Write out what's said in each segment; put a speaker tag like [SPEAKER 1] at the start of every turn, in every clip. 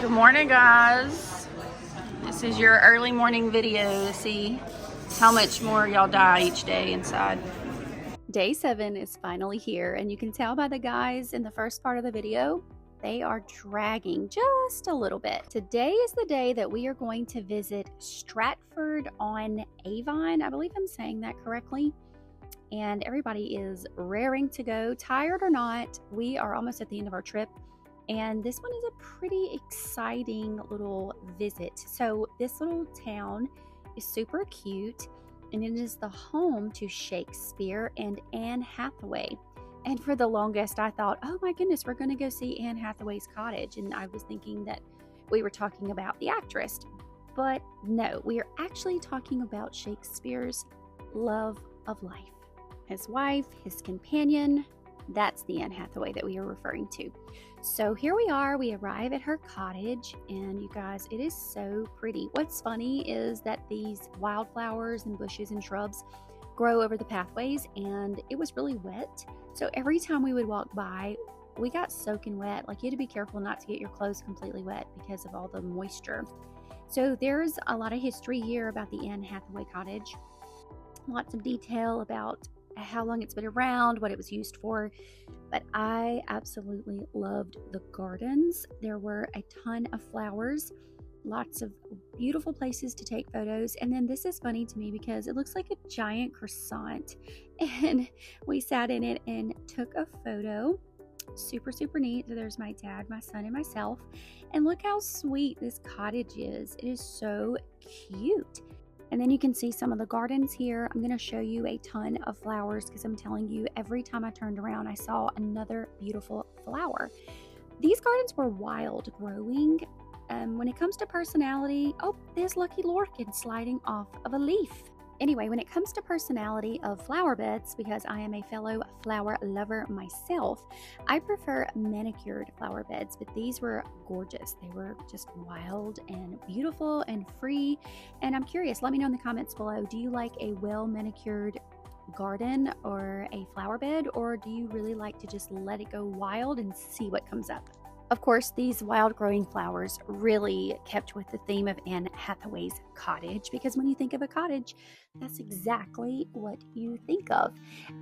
[SPEAKER 1] Good morning, guys. This is your early morning video to see how much more y'all die each day inside.
[SPEAKER 2] Day 7 is finally here, and you can tell by the guys in the first part of the video, they are dragging just a little bit. Today is the day that we are going to visit Stratford-on-Avon. I believe I'm saying that correctly. And everybody is raring to go, tired or not. We are almost at the end of our trip. And this one is a pretty exciting little visit. So this little town is super cute, and it is the home to Shakespeare and Anne Hathaway. And for the longest, I thought, oh my goodness, we're going to go see Anne Hathaway's cottage. And I was thinking that we were talking about the actress. But no, we are actually talking about Shakespeare's love of life. His wife, his companion, that's the Anne Hathaway that we are referring to. So here we are, we arrive at her cottage, and you guys, it is so pretty. What's funny is that these wildflowers and bushes and shrubs grow over the pathways, and it was really wet. So every time we would walk by, we got soaking wet. Like, you had to be careful not to get your clothes completely wet because of all the moisture. So there's a lot of history here about the Anne Hathaway cottage. Lots of detail about how long it's been around, what it was used for, but I absolutely loved the gardens. There were a ton of flowers, lots of beautiful places to take photos, and then this is funny to me because it looks like a giant croissant, and we sat in it and took a photo. Super neat. So there's my dad, my son, and myself, and look how sweet this cottage is. It is so cute. And then you can see some of the gardens here. I'm going to show you a ton of flowers because I'm telling you, every time I turned around, I saw another beautiful flower. These gardens were wild growing. When it comes to personality, oh, there's Lucky Lorcan sliding off of a leaf. Anyway, when it comes to personality of flower beds, because I am a fellow flower lover myself, I prefer manicured flower beds, but these were gorgeous. They were just wild and beautiful and free. And I'm curious, let me know in the comments below, do you like a well manicured garden or a flower bed, or do you really like to just let it go wild and see what comes up? Of course, these wild growing flowers really kept with the theme of Anne Hathaway's cottage, because when you think of a cottage, that's exactly what you think of.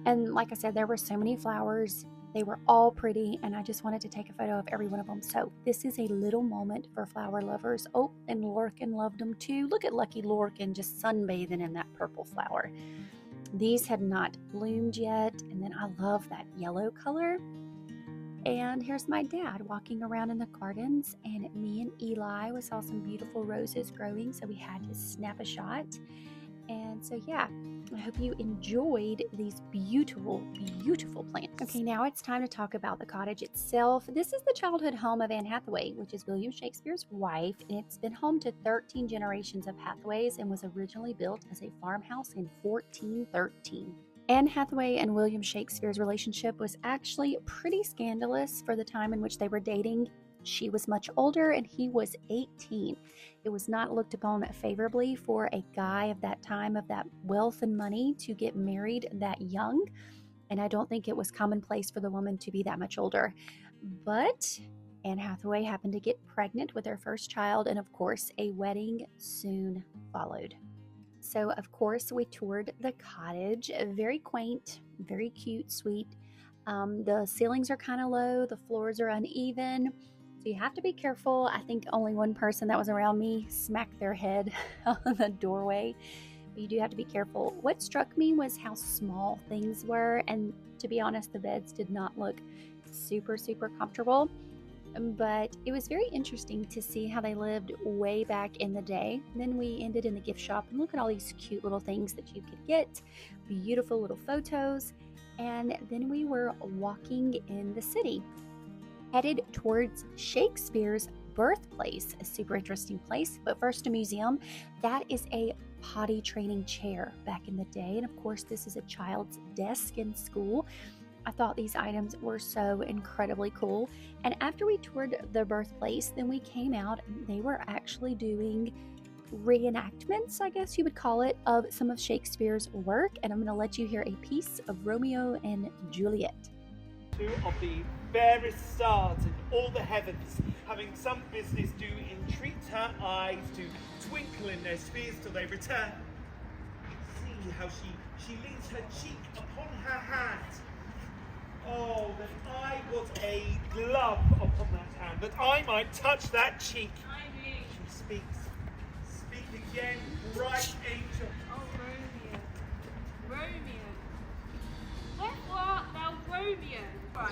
[SPEAKER 2] And like I said, there were so many flowers. They were all pretty, and I just wanted to take a photo of every one of them. So this is a little moment for flower lovers. Oh, and Lorcan loved them too. Look at Lucky Lorcan just sunbathing in that purple flower. These had not bloomed yet, and then I love that yellow color. And here's my dad walking around in the gardens, and me and Eli, we saw some beautiful roses growing, so we had to snap a shot. And so yeah, I hope you enjoyed these beautiful plants. Okay, now it's time to talk about the cottage itself. This is the childhood home of Anne Hathaway, which is William Shakespeare's wife, and it's been home to 13 generations of Hathaways and was originally built as a farmhouse in 1413. Anne Hathaway and William Shakespeare's relationship was actually pretty scandalous for the time in which they were dating. She was much older and he was 18. It was not looked upon favorably for a guy of that time, of that wealth and money, to get married that young. And I don't think it was commonplace for the woman to be that much older. But Anne Hathaway happened to get pregnant with her first child, and of course, a wedding soon followed. So, of course, we toured the cottage. Very quaint, very cute, sweet. The ceilings are kind of low. The floors are uneven. So you have to be careful. I think only one person that was around me smacked their head on the doorway. But you do have to be careful. What struck me was how small things were. And to be honest, the beds did not look super comfortable. But it was very interesting to see how they lived way back in the day. And then we ended in the gift shop, and look at all these cute little things that you could get, beautiful little photos. And then we were walking in the city, headed towards Shakespeare's birthplace, a super interesting place. But first, a museum. That is a potty training chair back in the day. And of course, this is a child's desk in school. I thought these items were so incredibly cool. And after we toured the birthplace, then we came out and they were actually doing reenactments, I guess you would call it, of some of Shakespeare's work. And I'm going to let you hear a piece of Romeo and Juliet.
[SPEAKER 3] two of the fairest stars in all the heavens, having some business do, entreat her eyes to twinkle in their spheres till they return. See how she leans her cheek upon her hand. Oh, that I was a glove upon that hand, that I might touch that cheek. She speaks. Speak again, bright angel.
[SPEAKER 4] Oh, Romeo. Wherefore art thou Romeo? Right.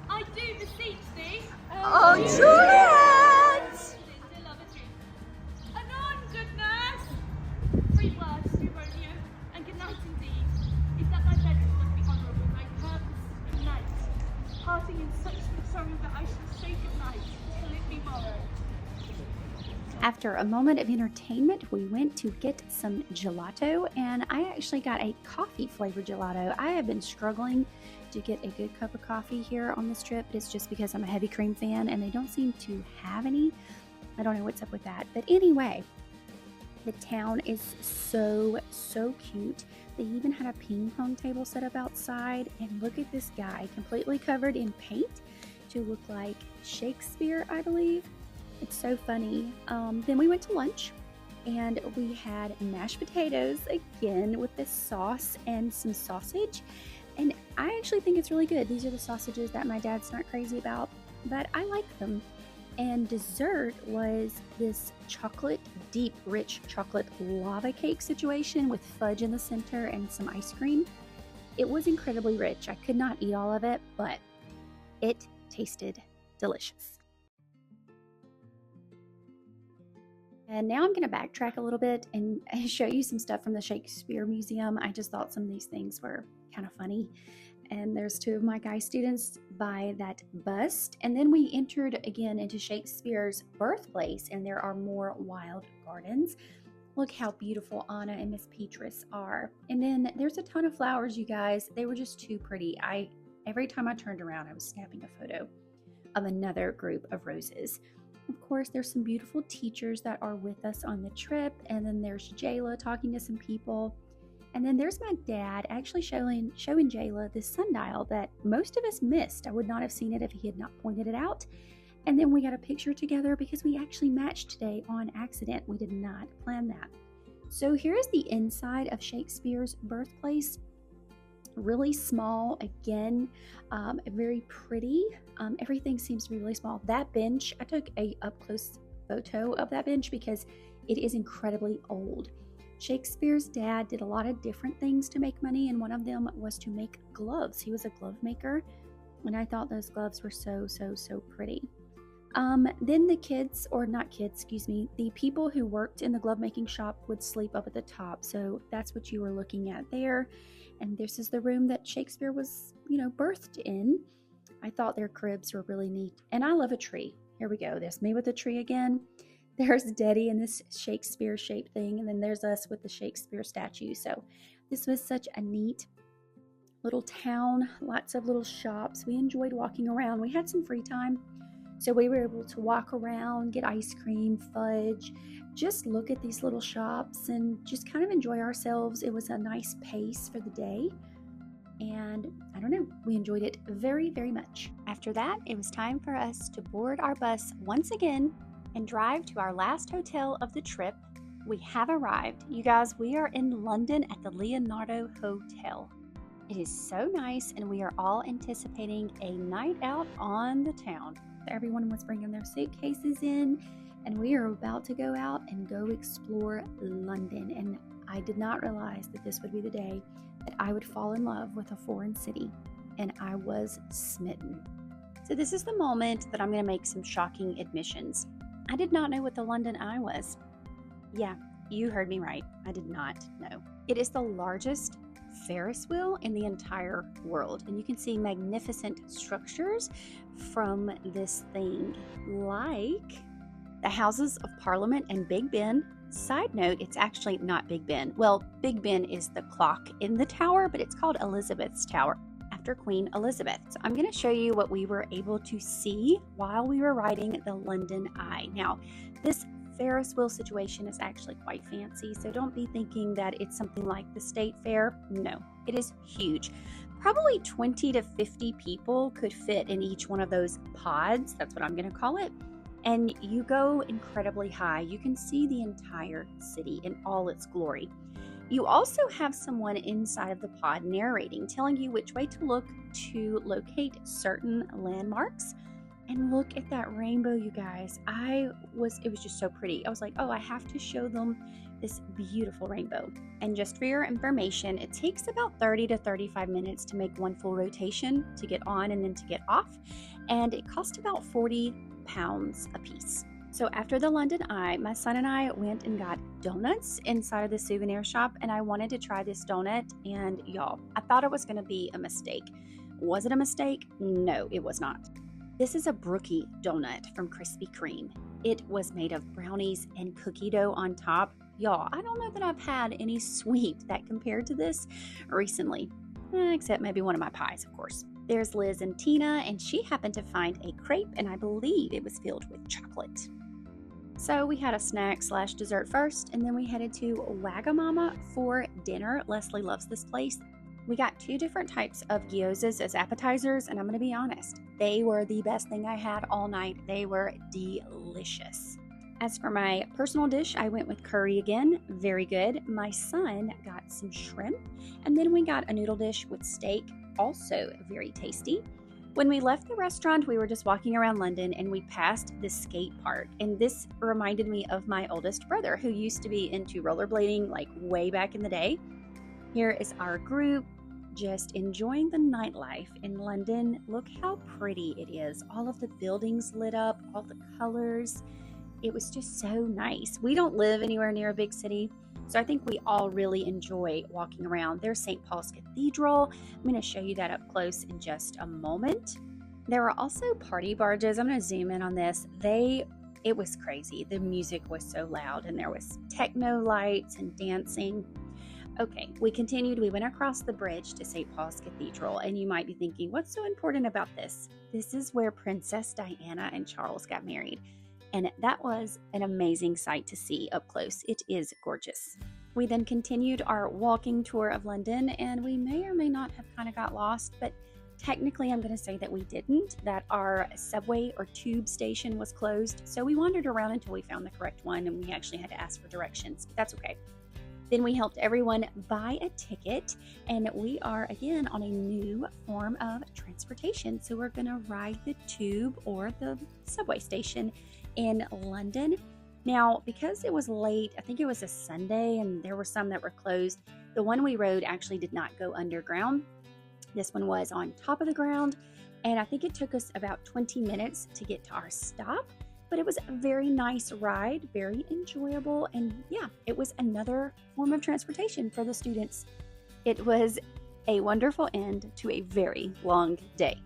[SPEAKER 4] I do beseech thee.
[SPEAKER 1] Oh, Juliet!
[SPEAKER 4] Still of a truth. Anon, good nurse. 3 words to Romeo, and good night indeed. Is that thy bed must be honourable, thy purpose in night. Parting in such sorrow that I shall say good night till it be morrow.
[SPEAKER 2] After a moment of entertainment, we went to get some gelato, and I actually got a coffee flavored gelato. I have been struggling to get a good cup of coffee here on this trip. It's just because I'm a heavy cream fan and they don't seem to have any. I don't know what's up with that. But anyway, the town is so cute. They even had a ping pong table set up outside, and look at this guy completely covered in paint to look like Shakespeare, I believe. It's so funny. Then we went to lunch and we had mashed potatoes again with this sauce and some sausage. And I actually think it's really good. These are the sausages that my dad's not crazy about, but I like them. And dessert was this chocolate, deep, rich chocolate lava cake situation with fudge in the center and some ice cream. It was incredibly rich. I could not eat all of it, but it tasted delicious. And now I'm going to backtrack a little bit and show you some stuff from the Shakespeare Museum. I just thought some of these things were kind of funny. And there's 2 of my guy students by that bust. And then we entered again into Shakespeare's Birthplace, and there are more wild gardens. Look how beautiful Anna and Miss Petrus are. And then there's a ton of flowers, you guys. They were just too pretty. Every time I turned around, I was snapping a photo of another group of roses. Of course, there's some beautiful teachers that are with us on the trip. And then there's Jayla talking to some people. And then there's my dad actually showing Jayla this sundial that most of us missed. I would not have seen it if he had not pointed it out. And then we got a picture together because we actually matched today on accident. We did not plan that. So here is the inside of Shakespeare's Birthplace. Really small, again, very pretty. Everything seems to be really small. That bench, I took a up-close photo of that bench because it is incredibly old. Shakespeare's dad did a lot of different things to make money, and one of them was to make gloves. He was a glove maker, and I thought those gloves were so pretty. Then the kids, or not kids, excuse me, the people who worked in the glove making shop would sleep up at the top. So that's what you were looking at there. And this is the room that Shakespeare was, birthed in. I thought their cribs were really neat. And I love a tree. Here we go. There's me with a tree again. There's Daddy in this Shakespeare shaped thing. And then there's us with the Shakespeare statue. So this was such a neat little town. Lots of little shops. We enjoyed walking around. We had some free time. So we were able to walk around, get ice cream, fudge, just look at these little shops and just kind of enjoy ourselves. It was a nice pace for the day. And I don't know, we enjoyed it very much. After that, it was time for us to board our bus once again and drive to our last hotel of the trip. We have arrived. You guys, we are in London at the Leonardo Hotel. It is so nice, and we are all anticipating a night out on the town. Everyone was bringing their suitcases in, and we are about to go out and go explore London. And I did not realize that this would be the day that I would fall in love with a foreign city, and I was smitten. So this is the moment that I'm going to make some shocking admissions. I did not know what the London Eye was. Yeah, you heard me right. I did not know. It is the largest Ferris wheel in the entire world, and you can see magnificent structures from this thing, like the Houses of Parliament and Big Ben. Side note, it's actually not Big Ben. Well, Big Ben is the clock in the tower, but it's called Elizabeth's Tower after Queen Elizabeth. So I'm going to show you what we were able to see while we were riding the London Eye. Now, this Ferris wheel situation is actually quite fancy, so don't be thinking that it's something like the State Fair. No, it is huge. Probably 20 to 50 people could fit in each one of those pods. That's what I'm going to call it. And you go incredibly high. You can see the entire city in all its glory. You also have someone inside of the pod narrating, telling you which way to look to locate certain landmarks. And look at that rainbow, you guys. It was just so pretty. I was like, oh, I have to show them this beautiful rainbow. And just for your information, it takes about 30 to 35 minutes to make one full rotation, to get on and then to get off. And it cost about 40 pounds a piece. So after the London Eye, my son and I went and got donuts inside of the souvenir shop, and I wanted to try this donut, and y'all, I thought it was going to be a mistake. Was it a mistake? No, it was not. This is a brookie donut from Krispy Kreme. It was made of brownies and cookie dough on top. Y'all, I don't know that I've had any sweet that compared to this recently, except maybe one of my pies, of course. There's Liz and Tina, and she happened to find a crepe, and I believe it was filled with chocolate. So we had a snack/dessert first, and then we headed to Wagamama for dinner. Leslie loves this place. We got 2 different types of gyozas as appetizers, and I'm going to be honest, they were the best thing I had all night. They were delicious. As for my personal dish, I went with curry again. Very good. My son got some shrimp, and then we got a noodle dish with steak, also very tasty. When we left the restaurant, we were just walking around London and we passed the skate park. And this reminded me of my oldest brother, who used to be into rollerblading like way back in the day. Here is our group just enjoying the nightlife in London. Look how pretty it is. All of the buildings lit up, all the colors. It was just so nice. We don't live anywhere near a big city, so I think we all really enjoy walking around. There's St. Paul's Cathedral. I'm going to show you that up close in just a moment. There are also party barges. I'm going to zoom in on this. It was crazy. The music was so loud, and there was techno lights and dancing. Okay, we continued. We went across the bridge to St. Paul's Cathedral, and you might be thinking, what's so important about this? This is where Princess Diana and Charles got married. And that was an amazing sight to see up close. It is gorgeous. We then continued our walking tour of London, and we may or may not have kind of got lost, but technically I'm going to say that we didn't, that our subway or tube station was closed. So we wandered around until we found the correct one, and we actually had to ask for directions, but that's okay. Then we helped everyone buy a ticket, and we are again on a new form of transportation. So we're going to ride the tube or the subway station in London. Now, because it was late, I think it was a Sunday, and there were some that were closed, the one we rode actually did not go underground. This one was on top of the ground, and I think it took us about 20 minutes to get to our stop, but it was a very nice ride, very enjoyable, and yeah, it was another form of transportation for the students. It was a wonderful end to a very long day.